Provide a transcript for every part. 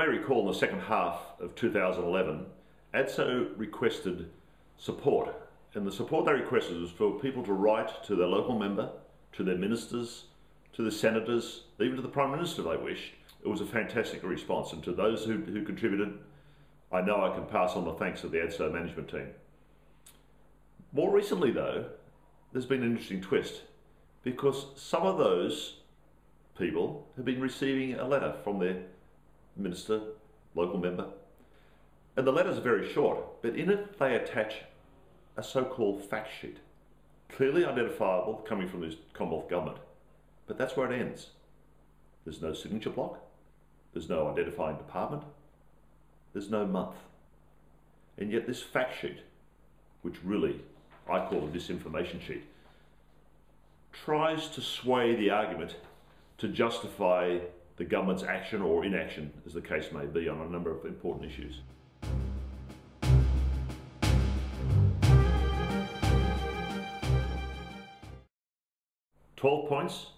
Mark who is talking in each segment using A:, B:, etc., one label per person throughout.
A: may recall in the second half of 2011, ADSO requested support, and the support they requested was for people to write to their local member, to their ministers, to the senators, even to the Prime Minister if they wished. It was a fantastic response, and to those who contributed, I know I can pass on the thanks to the ADSO management team. More recently though, there's been an interesting twist, because some of those people have been receiving a letter from their minister, local member, and the letters are very short, but in it they attach a so-called fact sheet, clearly identifiable, coming from this Commonwealth government, but that's where it ends. There's no signature block, there's no identifying department, there's no month, and yet this fact sheet, which really I call a disinformation sheet, tries to sway the argument to justify the government's action or inaction, as the case may be, on a number of important issues. "12 points.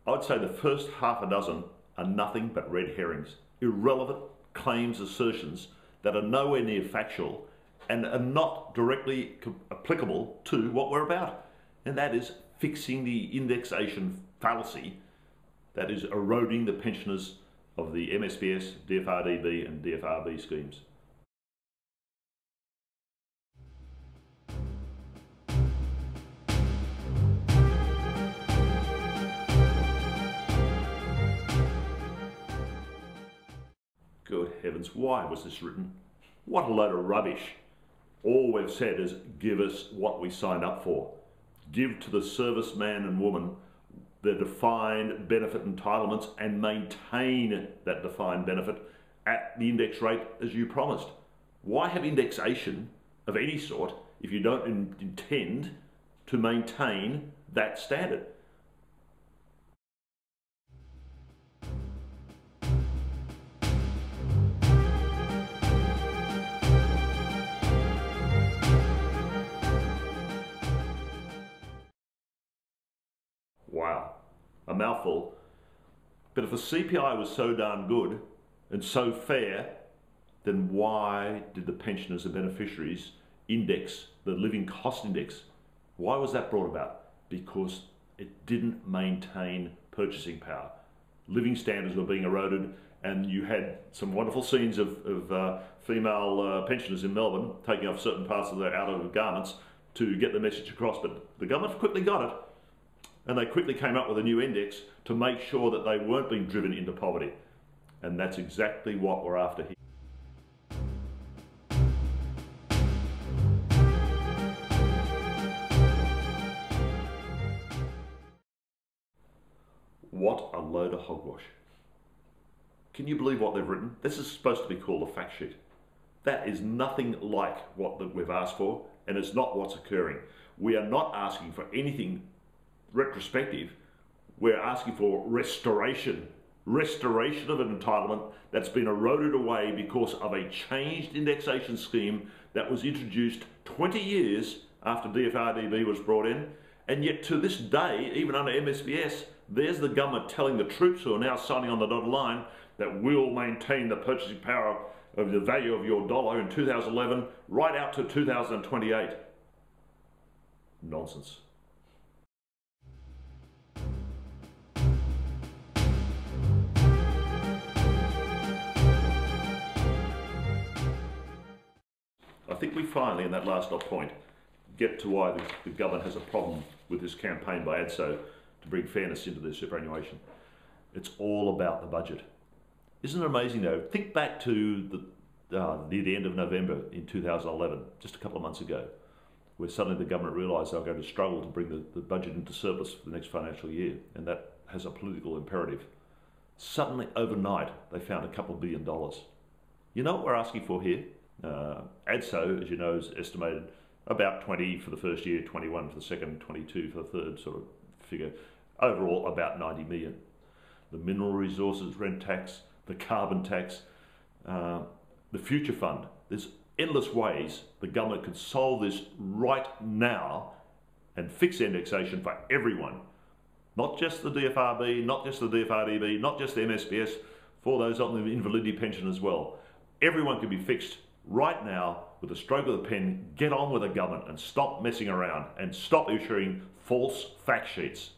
A: I would say the first half a dozen are nothing but red herrings, irrelevant claims, assertions that are nowhere near factual and are not directly applicable to what we're about, and that is fixing the indexation fallacy that is eroding the pensioners of the MSPS, DFRDB and DFRB schemes. Good heavens, why was this written? What a load of rubbish. All we've said is give us what we signed up for. Give to the serviceman and woman their defined benefit entitlements and maintain that defined benefit at the index rate as you promised. Why have indexation of any sort if you don't intend to maintain that standard? Wow, a mouthful. But if the CPI was so darn good and so fair, then why did the pensioners and beneficiaries index, the living cost index, why was that brought about? Because it didn't maintain purchasing power. Living standards were being eroded, and you had some wonderful scenes of female pensioners in Melbourne taking off certain parts of their outer garments to get the message across, but the government quickly got it. And they quickly came up with a new index to make sure that they weren't being driven into poverty. And that's exactly what we're after here. What a load of hogwash. Can you believe what they've written? This is supposed to be called a fact sheet. That is nothing like what we've asked for, and it's not what's occurring. We are not asking for anything retrospective. We're asking for restoration of an entitlement that's been eroded away because of a changed indexation scheme that was introduced 20 years after DFRDB was brought in, and yet to this day, even under MSPS, there's the government telling the troops who are now signing on the dotted line that we'll maintain the purchasing power of the value of your dollar in 2011 right out to 2028. Nonsense. I think we finally, in that last dot point, get to why the government has a problem with this campaign by ADSO to bring fairness into their superannuation. It's all about the budget. Isn't it amazing though? Think back to near the end of November in 2011, just a couple of months ago, where suddenly the government realised they were going to struggle to bring the budget into surplus for the next financial year, and that has a political imperative. Suddenly, overnight, they found a couple of $1 billion. You know what we're asking for here? ADSO, as you know, is estimated about 20 for the first year, 21 for the second, 22 for the third sort of figure. Overall, about 90 million. The mineral resources rent tax, the carbon tax, the future fund. There's endless ways the government could solve this right now and fix indexation for everyone. Not just the DFRB, not just the DFRDB, not just the MSPS, for those on the invalidity pension as well. Everyone can be fixed right now with a stroke of the pen. Get on with the government and stop messing around and stop issuing false fact sheets.